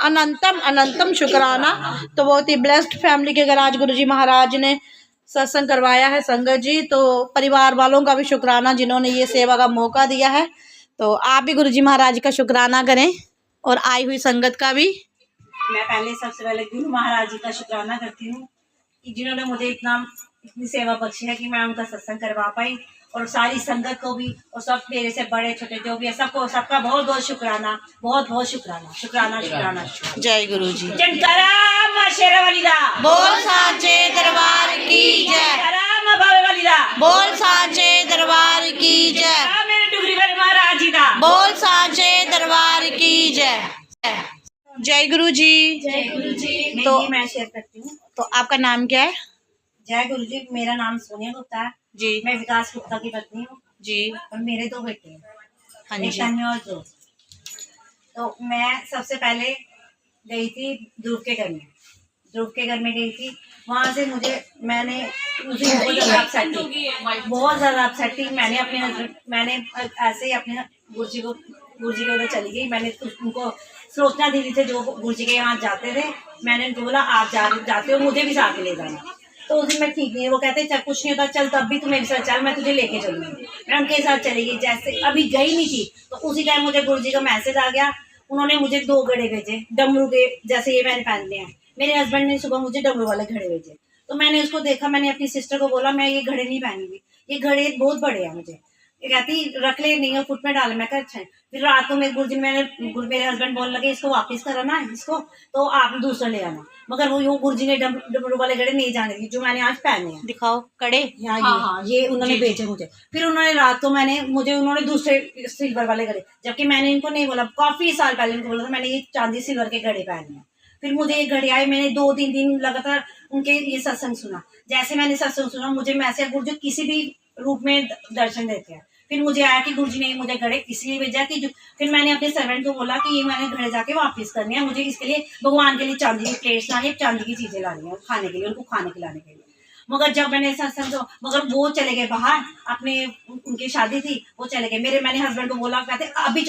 अनंतम अनंतम शुक्राना। तो बहुत ही ब्लेस्ड फैमिली के घर आज गुरुजी महाराज ने सत्संग करवाया है संगत जी। तो परिवार वालों का भी शुक्राना जिन्होंने ये सेवा का मौका दिया है। तो आप भी गुरुजी महाराज का शुक्राना करें और आई हुई संगत का भी। मैं पहले सबसे पहले गुरु महाराज जी का शुक्राना करती हूँ कि जिन्होंने मुझे इतनी सेवा बख्शी है कि मैं उनका सत्संग करवा पाई, और सारी संगत को भी, और सब मेरे से बड़े छोटे जो भी है सबको, सबका बहुत बहुत शुक्राना, बहुत बहुत शुक्राना, शुक्राना शुक्राना। जय गुरु जी। बोल साचे दरबार की जय, बोल साचे दरबार की जय, मेरे डुगरी वाले महाराज जी का बोल साचे दरबार की जय। जय गुरु जी। जय गुरु जी। तो मैं शेयर करती हूँ। तो आपका नाम क्या है? जय गुरु जी। मेरा नाम सोनिया गुप्ता है जी। मैं विकास गुप्ता की पत्नी हूँ जी। और मेरे 2 बेटे हैं, हाँ एक जी। तन्मय और 2। तो मैं सबसे पहले गई थी ध्रुव के घर में, ध्रुव के घर में गई थी। वहाँ से मैंने बहुत ज़्यादा अपसेट थी। मैंने ऐसे ही अपने गुरुजी के उधर चली गई। मैंने उनको सोचना दी थे जो गुरुजी के यहाँ जाते थे। मैंने उनको बोला आप जाते हो मुझे भी साथ में ले जाना। तो उस दिन मैं ठीक नहीं है, वो कहते चल कुछ नहीं होता, चल तब भी तू मेरे साथ चल, मैं तुझे लेके चलूंगी। मैं उनके साथ चली गई। जैसे अभी गई नहीं थी तो उसी टाइम मुझे गुरुजी का मैसेज आ गया। उन्होंने मुझे 2 घड़े भेजे डमरू के, जैसे ये मैंने पहनने हैं। मेरे हस्बैंड ने सुबह मुझे डमरू वाले घड़े भेजे। तो मैंने उसको देखा, मैंने अपनी सिस्टर को बोला मैं ये घड़े नहीं पहनूंगी, ये घड़े बहुत बड़े हैं मुझे। ये कहती रख ले, नहीं फुट में डाले। मैं कहा अच्छा है। फिर रात को मेरे गुरुजी मेरे हस्बैंड बोलने लगे इसको वापस कराना है इसको, तो आप दूसरा ले आना। मगर वो गुरुजी ने डमरू वाले घड़े नहीं जाने दी जो मैंने आज पहने हैं। दिखाओ कड़े। हाँ, ये उन्होंने बेचे मुझे। फिर उन्होंने रात को उन्होंने दूसरे सिल्वर वाले घड़े, जबकि मैंने इनको नहीं बोला, काफी साल पहले इनको बोला था मैंने ये चांदी सिल्वर के घड़े पहने हैं। फिर मुझे ये घड़े आए, मैंने 2-3 दिन लगातार उनके ये सत्संग सुना। जैसे मैंने सत्संग सुना मुझे मैसेज गुरुजी किसी भी रूप में दर्शन देते हैं। फिर मुझे आया कि गुरुजी ने मुझे घड़े इसलिए भेजा कि फिर मैंने अपने सर्वेंट को बोला कि ये मैंने घड़े जाके वापस करने हैं, मुझे इसके लिए भगवान के लिए चांदी की प्लेट्स लानी है, चांदी की चीजें लानी है खाने के लिए, उनको खाने खिलाने के लिए। मगर जब मैंने सत्संग मगर वो चले गए बाहर, अपने उनकी शादी थी, वो चले गए। मैंने हस्बैंड को बोला, कहते अभी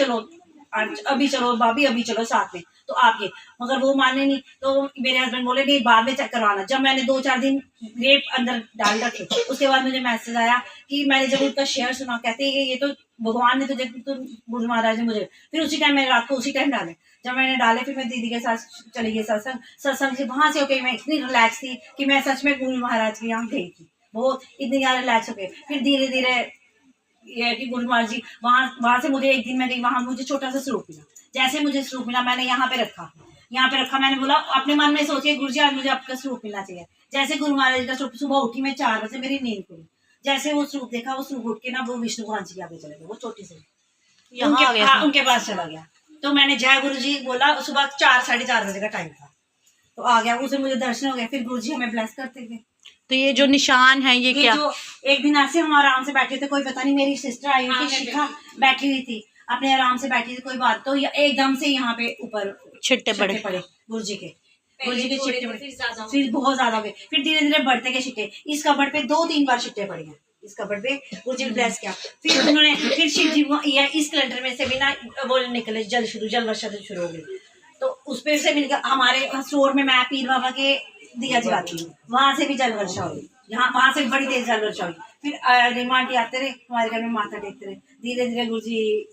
चलो भाभी अभी चलो साथ में, तो आपके मगर वो माने नहीं। तो मेरे हस्बैंड बोले नहीं बाद में चेक करवाना। जब मैंने 2-4 दिन ग्रेप अंदर डाल रखे, उसके बाद मुझे मैसेज आया कि मैंने जब उनका शेयर सुना, कहते हैं ये तो भगवान ने तुझे, तो गुरु महाराज ने मुझे। फिर उसी टाइम मैंने रात को उसी टाइम डाले। जब मैंने डाले फिर मैं दीदी के साथ चली गई सत्संग से। वहां से होके मैं इतनी रिलैक्स थी कि मैं सच में गुरु महाराज के यहाँ गई थी, बहुत इतनी ज्यादा रिलैक्स हो गई। फिर धीरे धीरे ये है कि गुरु महाराज जी वहां से मुझे एक दिन मैं गई, वहां मुझे छोटा सा स्वरूप मिला। जैसे मुझे स्वरूप मिला मैंने यहाँ पे रखा। मैंने बोला अपने मन में सोचिए गुरुजी आज मुझे आपका स्वरूप मिलना चाहिए। जैसे गुरु महाराज का स्वरूप, सुबह उठी मैं 4 बजे, मेरी नींद खुली। जैसे वो स्वरूप देखा, वो स्वरूप उठ के ना वो विष्णु भगवान जी के आगे चले गए, वो छोटी से उनके पास चला गया। तो मैंने जय गुरु जी बोला। सुबह 4-4:30 बजे का टाइम था, तो आ गया। उसे मुझे दर्शन हो गया। फिर गुरु जी हमें ब्लेस करते थे। तो ये जो निशान है ये क्या? जो एक दिन ऐसे हम आराम से बैठे थे, कोई पता नहीं मेरी सिस्टर आई हुई थी, शिखा बैठी हुई थी, अपने आराम से बैठी थी, कोई बात, तो एकदम से यहाँ पे ऊपर छिट्टे पड़े गुरुजी के छिट्टे पड़े, फिर बहुत ज्यादा हुए। फिर धीरे धीरे बढ़ते गए छिट्टे। इस कबड़ पे 2-3 बार छिट्टे पड़ गए। इस कबड़ पे गुरुजी ने ब्लेस किया। फिर उन्होंने शिव जी इस कैलेंडर में से भी ना वो निकले, जल वर्षा शुरू हो गई। तो उस पे से मिलकर हमारे स्टोर में मैं पीर बाबा के दिया जलाती हूँ, वहां से भी जल वर्षा हुई, वहां से बड़ी तेज जल वर्षा हुई। फिर रिमा आंटी आते रहे हमारे घर में, माथा टेकते रहे। धीरे धीरे गुरुजी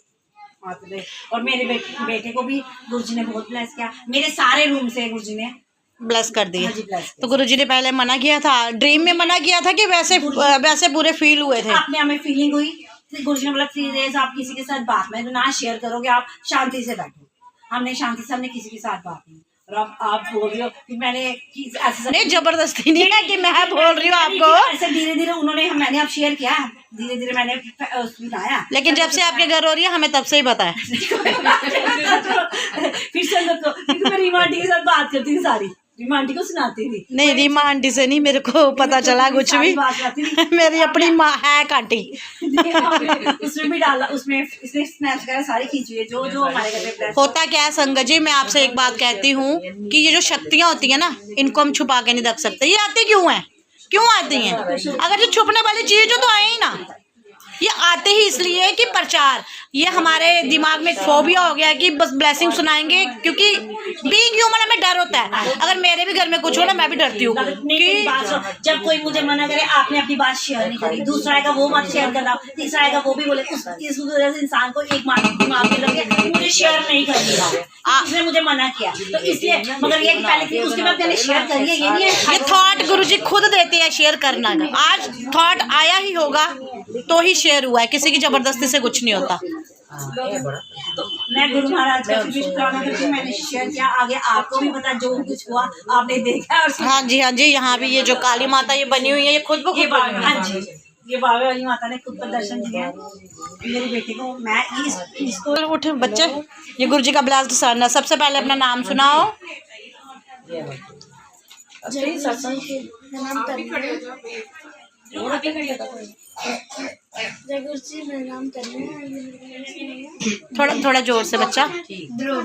आते रहे। और मेरे बेटे को भी गुरुजी ने बहुत ब्लेस किया। मेरे सारे रूम से गुरुजी ने ब्लेस कर दिया। तो गुरुजी ने पहले मना किया था, ड्रीम में मना किया था कि वैसे पूरे फील हुए थे? अपने हमें फीलिंग हुई। गुरुजी ने बोला 3 डेज आप किसी के साथ बात में ना शेयर करोगे, आप शांति से बैठो। हमने शांति से, हमने किसी के साथ बात नहीं। और अब आप बोल रही हो कि मैंने ऐसे नहीं, जबरदस्ती नहीं है कि मैं बोल रही हूँ आपको। ऐसे धीरे धीरे मैंने अब शेयर किया, धीरे धीरे मैंने बताया। लेकिन जब से आपके घर हो रही है हमें तब से ही पता है। फिर संगत को, क्योंकि मैं रीमा आंटी के साथ बात करती थी, सारी रीमा आंटी को सुनाती थी। नहीं, रीमा आंटी से नहीं, मेरे को पता चला कुछ भी। मेरी अपनी माँ है कांटी। उसमें भी डाला, उसमें इसने स्नैप्स वगैरह सारी खींची है जो हमारे घर पे। होता क्या है संगत जी, मैं आपसे एक बात कहती हूँ कि ये जो शक्तियाँ होती है ना, इनको हम छुपा के नहीं रख सकते। ये आती क्यों है? क्यों आती हैं? अगर जो छुपने वाली चीज हो तो आए ही ना। ये आते ही इसलिए कि प्रचार, ये हमारे दिमाग में एक फोबिया हो गया कि बस ब्लेसिंग सुनाएंगे, क्योंकि बीइंग है। अगर मेरे भी घर में कुछ हो ना मैं भी डरती हूँ मेरी बात सुनो, जब कोई मुझे मना करे आपने अपनी बात शेयर नहीं करी, दूसरा आएगा वो मत शेयर करना, तीसरा आएगा वो भी बोले इस वजह से इंसान को एक माफ के लगे मुझे शेयर नहीं करनी है, उसने मुझे मना किया तो इसलिए, मगर ये पहले थी उसके बाद मैंने शेयर करी है, ये नहीं है ये थॉट गुरुजी खुद देते हैं शेयर करना का। आज थॉट आया ही होगा तो ही शेयर हुआ है, किसी की जबरदस्ती से कुछ नहीं होता। तो मैं गुरु महाराज का शुक्राना करती हूँ, मैंने शेयर किया, आगे आपको भी पता जो कुछ हुआ आपने देखा और हाँ जी हाँ जी, यहाँ भी ये जो काली माता ये बनी हुई है ये खुद ब खुद बनी हुई है। हाँ जी, ये बाबे वाली माता ने खुद प्रदर्शन दिया मेरे बेटे को। मैं इसको उठे बच्चे, ये गुरुजी का ब्लेस्ड सन है। सबसे पहले अपना नाम सुनाओ। जय सत्संग के नाम तन्मय। जय गुरु जी, मेरा नाम तन्मय। थोड़ा थोड़ा जोर से बच्चा। ध्रुव।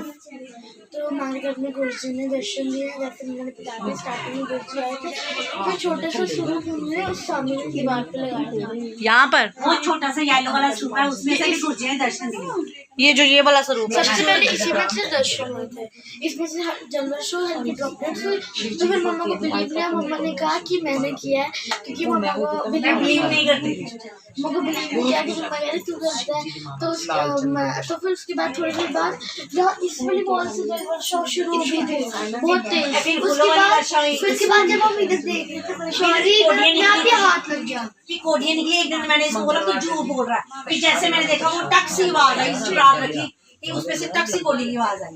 तो हमारे घर में गुरु जी ने दर्शन दिया, जैसे मैंने बताया था स्टार्टिंग में गुरु जी आए थे, फिर छोटा सा स्वरूप हमने उस सामने की दीवार पे लगाया था। यहाँ पर बहुत छोटा सा येलो वाला सूट है, उसमें से भी गुरु जी ने दर्शन दिए। ये जो ये वाला स्वरूप है, सबसे पहले इसी में से दर्शन हुए थे, इसमें से जलवश हुई, हल्की ड्रॉपलेट्स हुई। तो फिर मम्मा को बिलीव नहीं, मम्मा ने कहा कि मैंने किया है, क्योंकि मम्मा को बिलीव नहीं करती थी, मम्मा को बिलीव नहीं किया कि मम्मा कह रही तू करता है। तो फिर उसके बाद थोड़ी देर बाद यहाँ इस वाली वॉल से वर्षा शुरू हो गई थी बहुत तेज। उसके बाद जब हम इधर देख रहे थे यहाँ पे हाथ लग गया, कोडियाँ निकली। एक दिन मैंने इसको बोला तू झूठ बोल रहा है, फिर जैसे मैंने देखा वो टक्सी आवाज आई, चिराग रखी कि उसमें से टक्सी कोडी की आवाज आई,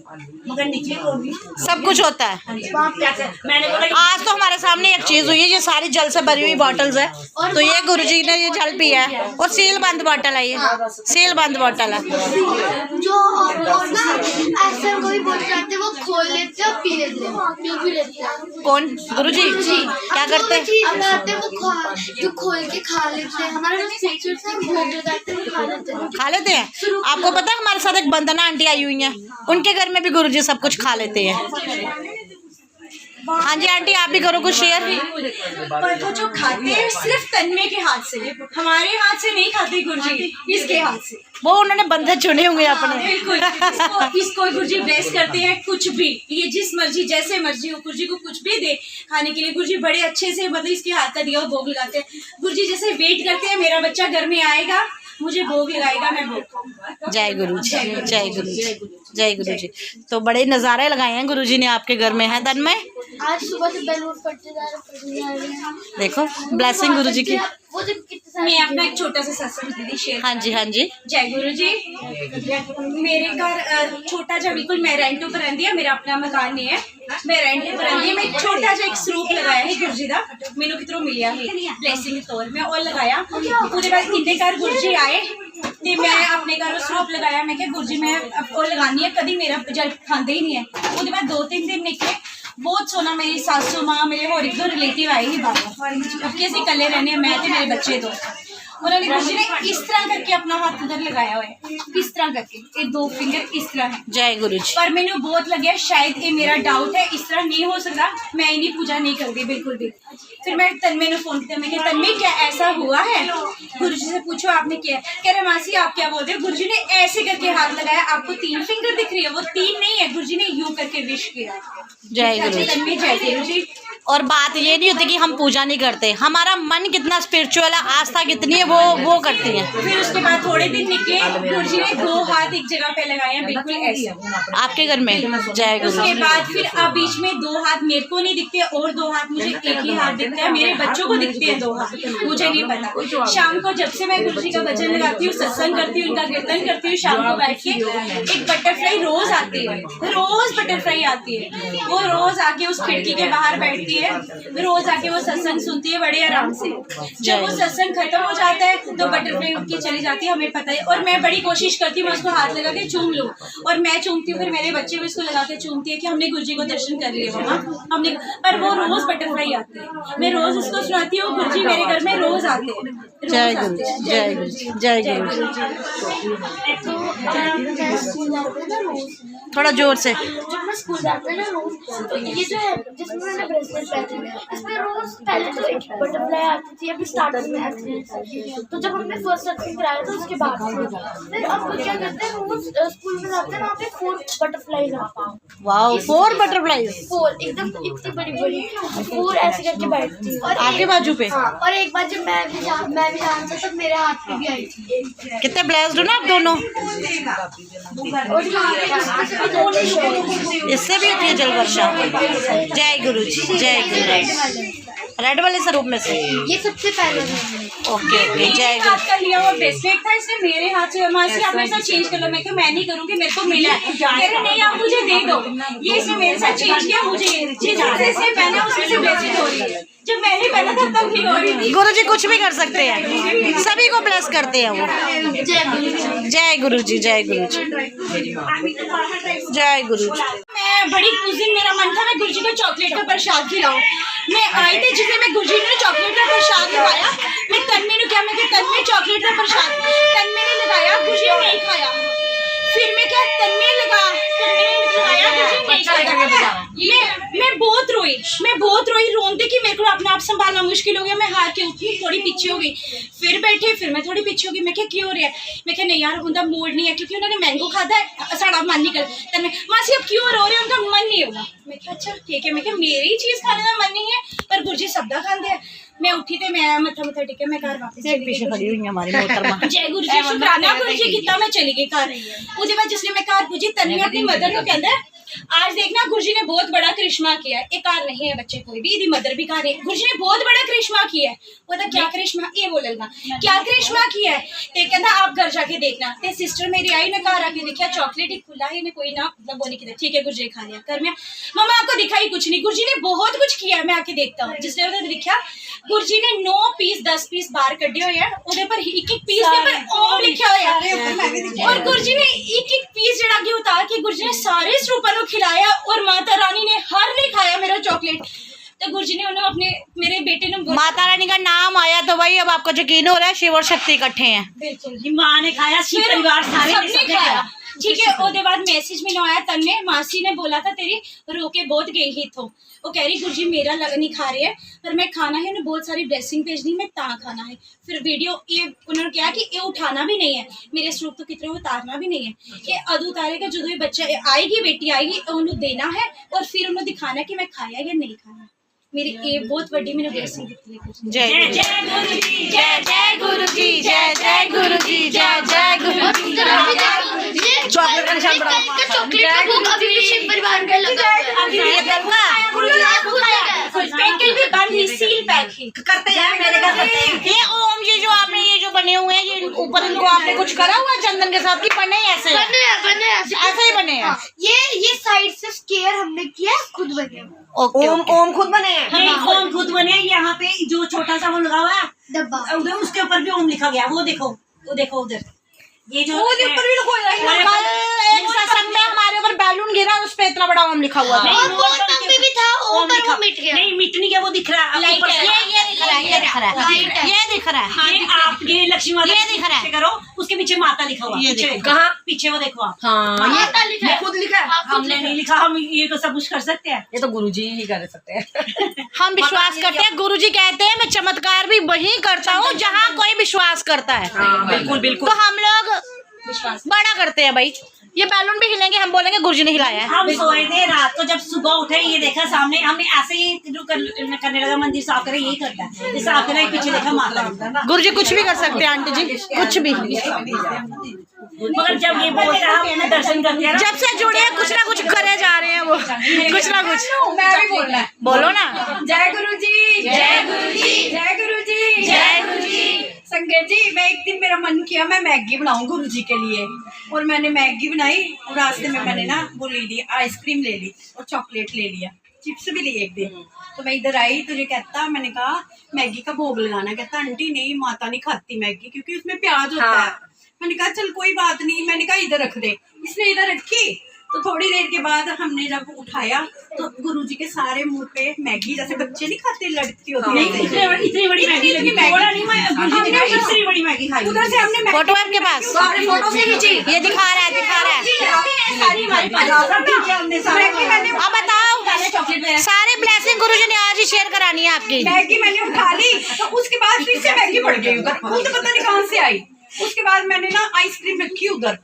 मगर निकली कोडी। सब कुछ होता है। मैंने बोला आज तो हमारे सामने एक चीज हुई है, ये सारी जल से भरी हुई बॉटल्स है, तो ये गुरुजी ने ये जल पिया है और सील बंद बॉटल है, ये सील बंद बॉटल है। जो और ना ऐसा कोई बोल जाते हैं वो खोल लेते हैं और पी लेते हैं, पी भी लेते हैं। कौन? गुरुजी क्या करते हैं? वो जो खोल के खा लेते हैं, हमारे पास फीचर्स हैं, भोग लगाते हैं, खा लेते हैं। खा लेते हैं। आपको पता है हमारे साथ एक बंदना आंटी आई हुई है, उनके घर में भी गुरुजी सब कुछ खा लेते हैं। हाँ जी आंटी, आप भी करो कुछ शेयर। पर तो जो खाते हैं सिर्फ तन्मय के हाथ से, हमारे हाथ से नहीं खाते गुरुजी, इसके हाथ से। वो उन्होंने बंदे चुने हुए अपने। बिल्कुल, इसको गुरुजी ब्लेस करते हैं, कुछ भी ये जिस मर्जी जैसे मर्जी हो, गुरुजी को कुछ भी दे खाने के लिए, गुरुजी बड़े अच्छे से मतलब इसके हाथ का दिया हुआ भोग लगाते हैं। गुरुजी जैसे वेट करते हैं मेरा बच्चा घर में आएगा, मुझे भोग लगाएगा, मैं भोग खाऊंगा। जय गुरु जी, जय गुरु जी, जय गुरु जी। तो बड़े नज़ारे लगाए हैं गुरुजी ने आपके घर में, है तन्मय? आज सुबह से बैलून फटते जा रहे हैं। देखो ब्लेसिंग गुरुजी की। वो जो कितने सारे मैं अपना एक छोटा सा सत्संग दीदी शेयर। हाँ जी हाँ जी। जय गुरु जी। मेरे घर छोटा सा बिल्कुल मैं रेंट पर रहती है, मेरा अपना मकान नहीं है, मैं रेंट पर रहती है। मैं छोटा सा एक स्वरूप लगाया है गुरु जी का, मैनू कितों मिलिया है ब्लेसिंग के तौर में, और लगाया। उसके बाद इनके घर गुरु जी आए ते मैं अपने घर स्वरूप लगाया। मैं क्या गुरु जी मैं और लगानी है, कभी मेरा जल खाते ही नहीं है। उसके बाद 2-3 दिन निकले, बहुत सोना मेरी सासू माँ मेरे होर एक दो रिलेटिव आए ही बाहर, अब कैसे कले रहने मैं तो मेरे बच्चे दो। उन्होंने गुरु जी ने इस तरह करके अपना हाथ उधर लगाया हुआ है, इस तरह करके ये 2 फिंगर इस तरह है। जय गुरु जी। पर मैंने बहुत लगे शायद ये मेरा डाउट है, इस तरह नहीं हो सकता, मैं इन्हीं पूजा नहीं करती बिल्कुल भी। फिर मैं तन्मय ने फोन किया, मैं कि तन्मय क्या ऐसा हुआ है? गुरु जी से पूछो आपने किया? कह रहे मासी आप क्या बोल रहे हो? गुरु जी ने ऐसे करके हाथ लगाया, आपको 3 फिंगर दिख रही है, वो 3 नहीं है, गुरु जी ने यूं करके विश किया। जय गुरु जी। तन्मय जय गुरु जी। और बात ये नहीं होती कि हम पूजा नहीं करते, हमारा मन कितना स्पिरिचुअल है, आस्था कितनी है वो करती है। फिर उसके बाद थोड़े दिन निकले, गुरु जी ने 2 हाथ एक जगह पे लगाए बिल्कुल ऐसे आपके घर में। जय गुरु उसके जी। बाद फिर अब बीच में 2 हाथ मेरे को नहीं दिखते और 2 हाथ मुझे एक ही हाथ दिखता है, मेरे बच्चों को दिखते हैं 2 हाथ, मुझे नहीं पता। शाम को जब से मैं गुरु जी का भजन लगाती हूँ, सत्संग करती हूँ, उनका कीर्तन करती हूँ, शाम को बैठ के एक बटरफ्लाई रोज आती है, रोज बटरफ्लाई आती है, वो रोज आके उस खिड़की के बाहर बैठती है, रोज आके वो सत्संग सुनती है बड़े आराम से। जब वो सत्संग खत्म हो जाता है तो बटरफ्लाई उठ के चली जाती है, हमें पता है। और मैं बड़ी कोशिश करती हूँ मैं उसको हाथ लगा के चूम लूँ, और मैं चूमती हूँ, फिर मेरे बच्चे भी उसको लगा के चूमती है कि हमने गुरु जी को दर्शन कर लिए मम्मा हमने। पर वो रोज बटरफ्लाई आते हैं, मैं रोज उसको सुनाती हूँ, गुरु जी मेरे घर में रोज आते हैं। जय गुरु जी, जय गुरु जी, जय गुरु जी। तो मैं स्कूल जाते हैं ना रोज, थोड़ा जोर से। जब मैं स्कूल जाते हैं ना रोज, तो ये जो है जिसमें मैंने ब्रेसलेट पहले इसमें रोज पहले तो एक बटरफ्लाई आती थी, अभी स्टार्टिंग में आती है। तो जब हमने फर्स्ट सर्टिफिकेट कराया था उसके बाद फिर अब क्या करते हैं, रोज स्कूल में जाते हैं, वहाँ पे 4 बटरफ्लाईज आती हैं। वाओ 4 बटरफ्लाईज 4 एकदम इतनी बड़ी बड़ी 4 ऐसे करके बैठती है। और आगे बाजू पे। हाँ, और एक बार जब मैं भी जानता तब मेरे हाथ पे भी आई थी। कितने ब्लेस्ड हो ना आप दोनों। इससे भी होती है जल वर्षा। जय गुरु जी, जय गुरु। रेड वाले स्वरूप में से ये सबसे पहले ओके ओके, जय गुरु। हाथ का लिया हुआ ब्रेसलेट था, इसने मेरे हाथ से मासी आप मेरे साथ चेंज कर लो। मैं मैं नहीं करूँगी, मेरे को मिला है। कह रहे नहीं आप मुझे दे दो। ये इसने मेरे साथ चेंज किया, मुझे जिस हाथ से पहना उसमें से ब्लेसिंग हो रही है। जब मैंने पहना था तब नहीं हो रही थी। गुरु जी कुछ भी कर सकते हैं, सभी को ब्लेस करते हैं वो। जय गुरु जी, जय गुरु जी, जय गुरु जी। मैं बड़ी उस दिन मेरा मन था मैं गुरु जी को चॉकलेट का प्रसाद खिलाऊं। मैं आई थी जिसे मैं गुरु जी ने चॉकलेट का प्रसाद लगाया। मैं तन्मे ने क्या, मैं तन्मे चॉकलेट का प्रसाद तन्मे ने लगाया, गुरु जी ने नहीं खाया। फिर मैं क्या तन्मे लगाया, गुरु जी ने नहीं खाया। मैं बहुत रोई रोंदे कि मेरे को अपने आप संभालना मुश्किल हो गया। मैं हार के उठी, थोड़ी पीछे हो गई, फिर बैठे, फिर मैं थोड़ी पीछे हो गई। मैं क्या क्यों हो रहा है, मैं क्या नहीं यार उनका मूड नहीं है क्योंकि उन्होंने मैंगो खाधा है, साड़ा मन नहीं कर। तन्मे मासी अब क्यों रो रहे हैं, उनका मन नहीं होगा। मैं क्या अच्छा ठीक है, मैं क्या मेरी चीज खाने का मन नहीं है पर गुरु जी सबदा खाते हैं। मैं उठी थे, मैं मत्था टेके मैं घर वापस पीछे खड़ी हुई है हमारी मोहतरमा। जय गुरु जी, शुक्राना गुरु जी कितना मैं चली गई घर। उसके बाद जिसने मैं घर पूछी तन्वी अपनी मदर को कहता है आज देखना गुरु जी ने बहुत बड़ा करिश्मा किया है। एक कार नहीं है बच्चे कोई भी, यदि मदर भी कार है। गुरु जी ने बहुत बड़ा करिश्मा किया है। वो क्या करिश्मा, ये बोले ना क्या करिश्मा किया है। ते कहता आप घर जाके देखना। ते सिस्टर मेरी आई ने घर आके देखा चॉकलेट ही खुला ही ने कोई ना मतलब वो नहीं किया। ठीक है गुरु जी खा लिया कर मैं मम्मा आपको दिखाई कुछ नहीं। गुरु जी ने बहुत कुछ किया है, मैं आके देखता हूँ। जिसने उधर दिखा गुरु जी ने 9 पीस 10 पीस बाहर कटे हुए हैं, उधर पर एक पीस के ऊपर ओम लिखा हुआ है। और गुरु जी ने एक पीस जड़ा के उतार के गुरु जी ने सारे स्वरूपों को खिलाया और माता रानी ने हर ने खाया मेरा चॉकलेट। तो गुरु जी ने उन्होंने अपने मेरे बेटे ने माता रानी का नाम आया तो भाई अब आपको यकीन हो रहा है शिव और शक्ति इकट्ठे हैं। बिल्कुल माँ ने खाया, परिवार सारे ने खाया। ठीक है, उसके बाद मैसेज में आया तन्ने मासी ने बोला था तेरी रोके बहुत गई ही तो वो कह रही गुरुजी मेरा नहीं खा रहे हैं पर मैं खाना है, उन्हें बहुत सारी ब्लेसिंग भेजनी मैं ता खाना है। फिर वीडियो ये उन्होंने कहा कि ये उठाना भी नहीं है, मेरे स्वरूप तो कितने उतारना भी नहीं है। ये अदू उतारेगा जो भी बच्चा आएगी बेटी आएगी उन्हें देना है और फिर उन्हें दिखाना कि मैं खाया या नहीं खाया। मेरी ये बहुत बड़ी मैंने ब्लेसिंग दी। जय जय गुरु जी, जय जय गुरु जी, जय जय गुरु जी, जय जय गुरु जी। चॉकलेट का निशान बड़ा चॉकलेट का भोग अभी भी शिव परिवार में लगा है। अभी ये करना पैकेट भी बंद ही सील पैक ही करते हैं मेरे घर करते हैं। ये ओम ये जो आपने ये जो बने हुए हैं ये ऊपर इनको आपने कुछ करा हुआ है चंदन के साथ कि बने ऐसे बने ऐसे ही बने हैं। ये साइड से स्केयर हमने किया खुद बने ओके ओम खुद बने हैं। नहीं ओम खुद बने। यहाँ पे जो छोटा सा वो लगा हुआ है डब्बा उधर उसके ऊपर भी ओम लिखा गया। वो देखो उधर ये जो ऊपर भी कल एक सत्संग में हमारे ऊपर बैलून गिरा उस पे इतना बड़ा ओम लिखा हुआ था। और बोतल में भी था ओम पर वो मिट गया। नहीं मिट नहीं गया, वो दिख रहा है। ये दिख रहा है, ये दिख रहा है, ये दिख रहा है। ये आप ये लक्ष्मी माता ये दिख रहा है। करो उसके पीछे माता लिखा हुआ ये पीछे देखो। कहाँ पीछे वो देखो आप। हाँ ये खुद लिखा है, हमने नहीं लिखा। हम ये तो सब कुछ कर सकते हैं, ये तो गुरुजी ही कर सकते हैं। हम विश्वास करते हैं। गुरुजी कहते हैं मैं चमत्कार भी वही करता हूँ जहाँ कोई विश्वास करता है। बिल्कुल बिल्कुल। तो हम लोग बड़ा करते हैं भाई। ये बैलून भी हिलेंगे हम बोलेंगे गुरुजी ने हिलाया है। हम सोए थे रात को जब सुबह उठे ये देखा सामने हमने ऐसे ही जो करने लगा मंदिर साफ करे यही करता है। ये साफ करे पीछे देखा माता गुरुजी कुछ भी कर सकते हैं आंटी जी, कुछ भी। मगर जब ये बोलते रहा मैं दर्शन करते हैं जब से जुड़े हैं कुछ ना कुछ करे जा रहे हैं वो कुछ ना कुछ। मैं भी बोलना है। बोलो ना। जय गुरु जी, जय गुरु जी, जय गुरु जी, जय गुरु जी। संगत जी मैं एक दिन मेरा मन किया मैं मैगी बनाऊं गुरु जी के लिए और मैंने मैगी बनाई और रास्ते में मैंने ना वो ले ली आइसक्रीम ले ली और चॉकलेट ले लिया, चिप्स भी लिए एक दिन। तो मैं इधर आई तो ये कहता मैंने कहा मैगी का भोग लगाना। कहता आंटी नहीं माता नहीं खाती मैगी क्योंकि उसमें प्याज होता है। मैंने कहा चल कोई बात नहीं। मैंने कहा इधर रख दे। इसने इधर रखी तो थोड़ी देर के बाद हमने जब उठाया तो गुरुजी के सारे मुंह पे मैगी जैसे बच्चे नहीं खाते लड़ती होती है इतनी बड़ी मैगी लगी। थोड़ा नहीं मैं गुरुजी ने इतनी बड़ी मैगी खाई। उधर से हमने फोटो है आपके पास? फोटो से खींची। ये दिखा रहा है सारी हमारे पास। अब बताओ सारे ब्लेसिंग गुरुजी ने आज ही शेयर करानी है आपकी। मैगी मैंने उठा ली तो उसके बाद फिर से मैगी बढ़ गई उधर, खुद पता नहीं कहाँ से आई। उसके बाद मैंने ना आइसक्रीम रखी उधर,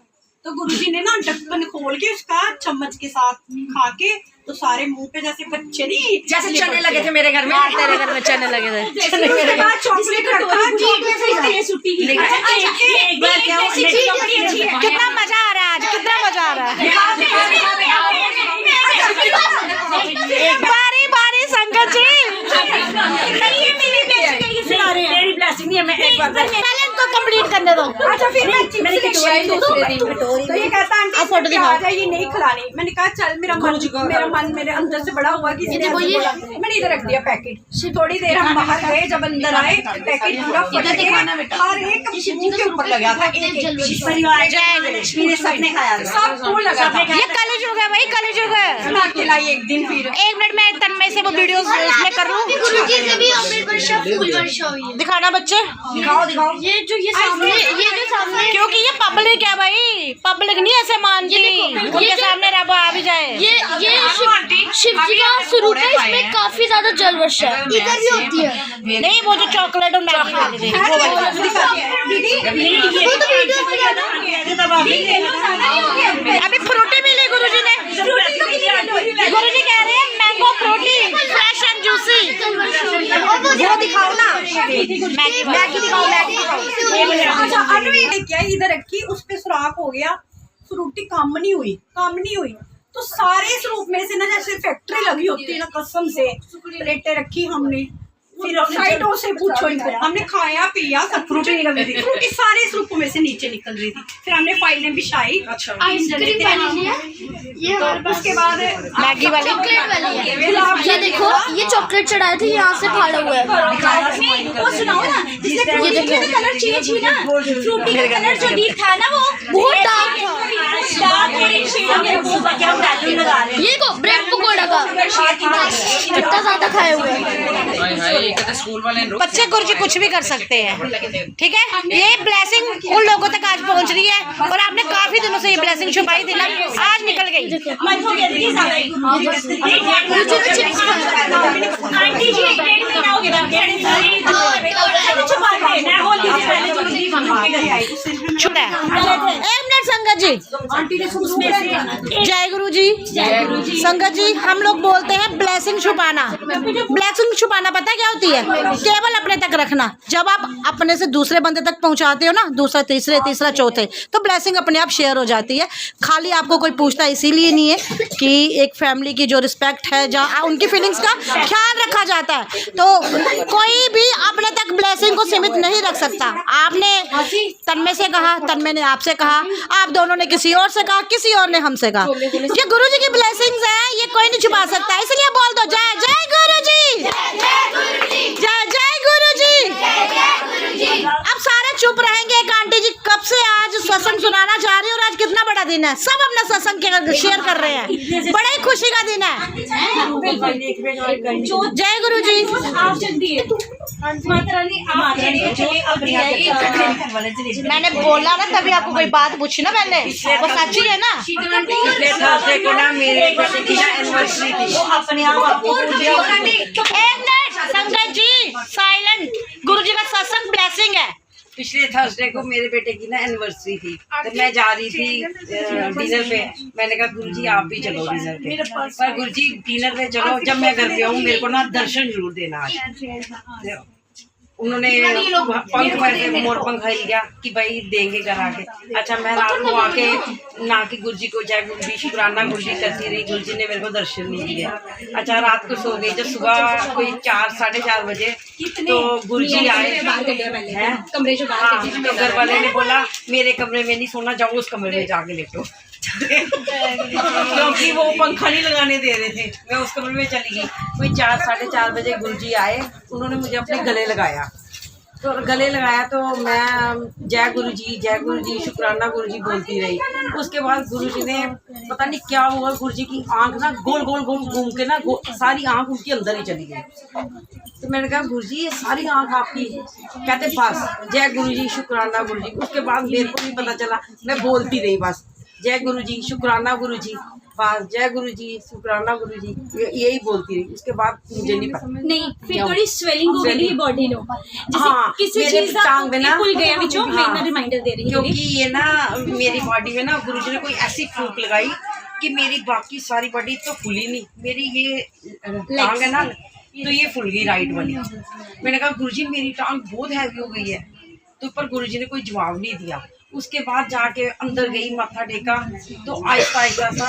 तो गुरुजी ने ना ढक्कन खोल के उसका चम्मच के साथ खा के तो सारे मुंह पे जैसे बच्चे नहीं जैसे चने लगे थे मेरे घर में, तेरे घर में चने लगे थे। उसके बाद चॉकलेट रखा, कितना मजा आ रहा है आज, कितना मजा आ रहा है। बारी बारी संगत जी मेरी ब्लेसिंग नहीं है, मैं एक बार पहले इनको कंप्लीट करने दो। अच्छा फिर मैं तो ये कहता आंटी फोटो इसमें प्याज है, ये नहीं खिलानी। मैंने कहा चल मेरा मन मेरे अंदर से बड़ा हुआ कि इसने ऐसे बोला। मैंने इधर रख दिया पैकेट। थोड़ी देर हम बाहर गए, जब अंदर आए पैकेट पूरा फट गया, हर एक मुंह के ऊपर लगा था। परिवार मेरे सबने खाया था, सबको लगा था। ये कलयुग है भाई, कलयुग है। मैं खिलाई एक दिन फिर। एक मिनट में तन्मय से वो वीडियो इसमें कर लूं। गुरुजी से भी अमृत वर्षा फूल वर्षा हुई है। दिखाना बच्चे, दिखाओ दिखाओ। ये जो सामने क्योंकि ये पब्लिक है भाई, पब्लिक नहीं ऐसे मानती उनके सामने रब आ भी जाए। ये शिव जी का स्वरूप है, इसमें काफी ज्यादा जल वर्षा है। इधर भी होती है। नहीं वो जो चॉकलेट और मैगी वाली थी वो वाली। अभी फ्रूटी मिली गुरुजी ने, गुरुजी कह रहे हैं mango Frooti fresh and juicy. वो दिखाओ ना, मैगी दिखाओ, मैगी दिखाओ। अच्छा अनु ने क्या इधर रखी, उस पे सुराख हो गया, फ्रूटी काम नहीं हुई। तो सारे स्वरूप में से ना जैसे फैक्ट्री लगी होती है ना, कसम से प्लेटें रखी हमने, फिर साइडों से पूछो इनको, हमने खाया पिया सब, फ्रूटी निकल रही थी, फ्रूटी सारे स्वरूपों में से नीचे निकल रही थी। फिर हमने फाइलें बिछाई, आइसक्रीम वाली है ये, तो उसके बाद मैगी वाली चॉकलेट वाली है। ये देखो, ये चॉकलेट चढ़ाए थे, यहाँ से फाड़ा हुआ है। वो सुनाओ ना, जिसने फ्रूटी का कलर चेंज हुई ना, फ्रूटी का कलर जो डीप था ना वो बहुत डार्क था। ये को ब्रेड पकौड़ा का कितना ज्यादा खाए हुए हैं। बच्चे गुरुजी कुछ भी कर सकते हैं, ठीक है। ये ब्लेसिंग उन लोगों तक आज पहुंच रही है और आपने काफी दिनों से ये ब्लेसिंग छुपाई थी ना, आज निकल गई। आंटी जी 1.5 महीना हो छुड़ा एक मिनट संगत जी, जय गुरु जी, संगत जी हम लोग बोलते हैं ब्लेसिंग छुपाना। ब्लेसिंग छुपाना पता है क्या होती है? केवल अपने तक रखना। जब आप अपने से दूसरे बंदे तक पहुंचाते हो ना, दूसरा तीसरा चौथे, तो ब्लेसिंग अपने आप शेयर हो जाती है। खाली आपको कोई पूछता इसीलिए नहीं है कि एक फैमिली की जो रिस्पेक्ट है, जहाँ उनकी फीलिंग्स का ख्याल रखा जाता है, तो कोई भी अपने तक ब्लेसिंग को सीमित नहीं रख सकता। आपने तन्मय से कहा, तन्मय ने आपसे कहा, आप दोनों ने किसी और से कहा, किसी और ने हमसे कहा। ये गुरु जी की ब्लेसिंग्स है, ये कोई नहीं छुपा सकता। इसलिए बोल दो जय जय गुरु जी, जय जय गुरु जी। अब सारे चुप रहेंगे। एक आंटी जी कब से आज सत्संग सुनाना चाह रही है, और आज कितना बड़ा दिन है, सब अपना सत्संग शेयर कर रहे हैं, बड़ा ही खुशी का दिन है। जय गुरु जी। आप जल्दी मैंने बोला ना, तभी आपको कोई बात पूछी ना पहले, वो सच ही है ना। थर्सडे को ना मेरे बच्चे की ना एनिवर्सरी थी, वो अपने आप संगत जी साइलेंट, गुरु जी का सत्संग ब्लेसिंग है। पिछले थर्सडे को मेरे बेटे की ना एनिवर्सरी थी, तो मैं जा रही थी डिनर पे। मैंने कहा गुरुजी आप भी चलो डिनर पे, पर गुरुजी डिनर पे चलो, जब मैं घर पे आऊँ मेरे को ना दर्शन जरूर देना आज। उन्होंने पंख में मोर पंखा लिया कि भाई देंगे घर आके। अच्छा मैं रात को आके ना कि गुरुजी को जय गुरु जी शुक्राना गुरुजी करती रही, गुरुजी ने मेरे को दर्शन नहीं दिया। अच्छा रात को सो गई, जब सुबह कोई 4 साढ़े 4 बजे तो गुरुजी आए हैं कमरे जो हाँ, तो घर वाले ने बोला मेरे कमरे में नहीं सोना, जाओ उस कमरे में जाके लेटो। क्योंकि वो पंखा नहीं लगाने दे रहे थे, मैं उस कमरे में चली गई। कोई 4 साढ़े 4 बजे गुरुजी आए, उन्होंने मुझे अपने गले लगाया। तो गले लगाया तो मैं जय गुरु जी शुक्राना गुरु जी बोलती रही। उसके बाद गुरु जी ने पता नहीं क्या हुआ, गुरु जी की आंख ना गोल गोल गोल घूम के ना सारी आंख उनके अंदर ही चली गई। तो मैंने कहा गुरु जी ये सारी आंख आपकी? कहते बस जय गुरु जी शुक्राना गुरु जी। उसके बाद मेरे को भी पता चला, मैं बोलती रही बस जय गुरु जी शुक्राना गुरु जी। बस जय गुरु जी, शुक्राना गुरु जी, यही बोलती रही। उसके बाद मुझे नहीं पता। नहीं फिर थोड़ी स्वेलिंग हो गई बॉडी नो हाँ, किसी मेरे चीज का टांग में ना खुल गया बिचो मैं हाँ, ना रिमाइंडर दे रही हूँ क्योंकि ये ना मेरी बॉडी में ना गुरुजी ने कोई ऐसी फूंक लगाई कि मेरी बाकी सारी बॉडी तो फूली नहीं, मेरी ये टांग है ना तो ये फूल गई राइट वाली। मैंने कहा गुरुजी मेरी टांग बहुत हैवी हो गई है, तो पर गुरुजी ने कोई जवाब नहीं दिया। उसके बाद जाके अंदर गई, माथा टेका, तो आहिस्ता आहिस्ता सा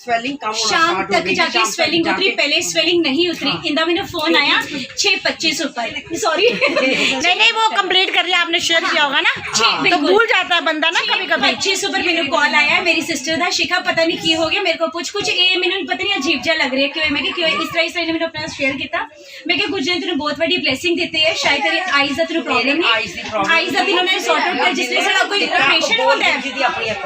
स्वेलिंग कम होना शाम स्टार्ट हो तक गई। जाके शाम तक स्वेलिंग उतरी, जाके- पहले स्वेलिंग नहीं उतरी। इंदा मैंने फोन आया 6:25 ऊपर सॉरी नहीं वो कंप्लीट कर लिया आपने, शेयर किया होगा ना, तो बिल्कुल। भूल जाता है बंदा ना कभी कभी। 25 ऊपर मैंने कॉल आया मेरी सिस्टर ਦਾ शिखा पता नहीं की हो गया मेरे को कुछ ਇਹ ਮੈਨੂੰ ਪਤਾ ਨਹੀਂ ਅਜੀਬ ਜਿਹਾ ਲੱਗ ਰਿਹਾ ਕਿਉਂ ਮੈਂ ਕਿ ਕਿਉਂ ਇਸ ਤਰ੍ਹਾਂ ਨੇ ਮੈਨੂੰ ਆਪਣਾ ਸ਼ੇਅਰ ਕੀਤਾ। ਮੈਂ ਕਿ ਗੁਰਜਨ ਤੈਨੂੰ ਬਹੁਤ ਵੱਡੀ ਬਲੇਸਿੰਗ ਦਿੱਤੀ ਹੈ, ਸ਼ਾਇਦ ਤੇਰੀ ਆਈਜ਼ ਦਾ ਤੈਨੂੰ ਪ੍ਰੋਬਲਮ ਨਹੀਂ, ਆਈਜ਼ ਦਾ ਤੈਨੂੰ ਨੇ ਸੌਰਟ ਆਊਟ ਕਰ। ਜਿਸ ਲਈ ਸਾਡਾ ਕੋਈ ਆਪਰੇਸ਼ਨ ਹੁੰਦਾ ਹੈ,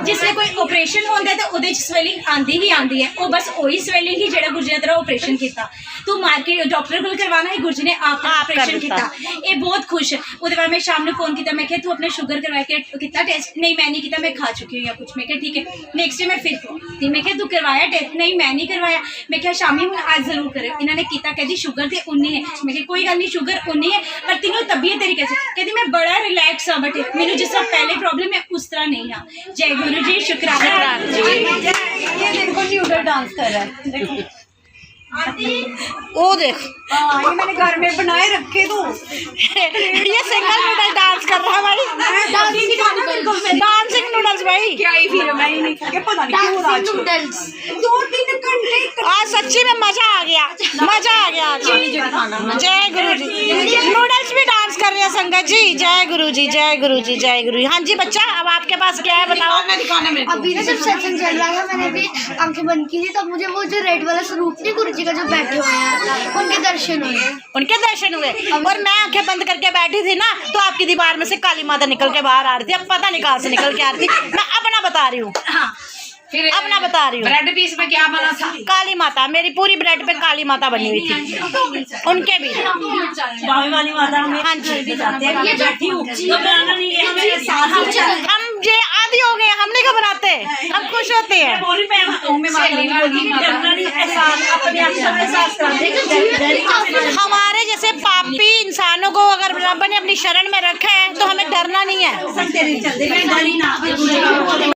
ਜਿਸ ਲਈ ਕੋਈ ਆਪਰੇਸ਼ਨ ਹੁੰਦਾ ਤਾਂ ਉਹਦੇ ਚ ਸਵੈਲਿੰਗ ਆਂਦੀ ਹੀ ਆਂਦੀ ਹੈ, ਉਹ ਬਸ ਉਹੀ ਸਵੈਲਿੰਗ ਹੀ ਜਿਹੜਾ ਗੁਰਜਨ ਤੇਰਾ ਆਪਰੇਸ਼ਨ ਕੀਤਾ ਤੂੰ ਮਾਰ ਕੇ ਡਾਕਟਰ ਕੋਲ ਕਰਵਾਣਾ ਹੈ, ਗੁਰਜੀ ਨੇ ਆਪ ਆਪਰੇਸ਼ਨ ਕੀਤਾ। ਇਹ ਬਹੁਤ ਖੁਸ਼। ਉਹਦੇ ਬਾਅਦ ਮੈਂ ਸ਼ਾਮ ਨੂੰ ਫੋਨ ਕੀਤਾ, मैं क्या तू अपना शुगर करवा के कितना टेस्ट? नहीं मैं नहीं किया, मैं खा चुकी हूँ या कुछ। मैं क्या ठीक है। नेक्स्ट डे मैं फिर थी, मैं क्या तू करवाया टेस्ट? नहीं मैं नहीं करवाया। मैं क्या शामी हूँ आज जरूर करे। इन्होंने किया, कहती शुगर तो उन्नी है। मैं क्या कोई गल नहीं, शुगर उन्नी है पर तीनों तबीयत तरीके से। कहती मैं बड़ा रिलैक्स हाँ, बट मैंने जिस तरह पहले प्रॉब्लम है उस तरह नहीं हाँ। जय गुरु जी, शुक्राना। ये देखो न्यूडल डांस कर रहा है, देखो वो देख हाँ ये मैंने घर में बनाए रखे तो ये सिंगल नूडल डांस कर रहा है भाई, डांसिंग नूडल्स भाई। क्या ही फिर मैं ही नहीं खा के पता नहीं क्यों आज नूडल्स 2-3 घंटे आज सच्ची में मजा आ गया, मजा आ गया आज। जय गुरु जी, नूडल्स भी डांस कर रहे हैं संगत जी। जय गुरु जी, जय गुरु जी, जय गुरु जी। हाँ जी बच्चा, अब आपके पास क्या है बताओ। अभी ना जब सत्संग चल रहा था मैंने भी आंखें बंद की थी, तब मुझे वो जो रेड वाला स्वरूप नहीं गुरु जी का जो बैठे हुए हैं उनके दर्शन हुए। उनके दर्शन हुए और मैं आंखें बंद करके बैठी थी ना, तो आपकी दीवार में से काली माता निकल के बाहर आ रही थी। अब पता नहीं कहाँ से निकल के आ रही थी। मैं अपना बता रही हूँ, हाँ फिर अपना बता रही हूँ। ब्रेड पीस में क्या बना था? काली माता, मेरी पूरी ब्रेड पे काली माता बनी हुई थी, उनके भी। बावे वाली माता में हाँ जी। भी जाते हैं, ये बैठी हूँ, घबराना नहीं है हमें, साथ में चल। हम ये आदि हो गए, हम नहीं घबराते, हम खुश होते हैं। बोली मैं माता बोली डरना नहीं, एहसास अपने आप से एहसास कर। हमारे जैसे पापी इंसानों को अगर रब ने अपनी शरण में रखा है तो हमें डरना नहीं है। तेरे चलते मैं डरी ना।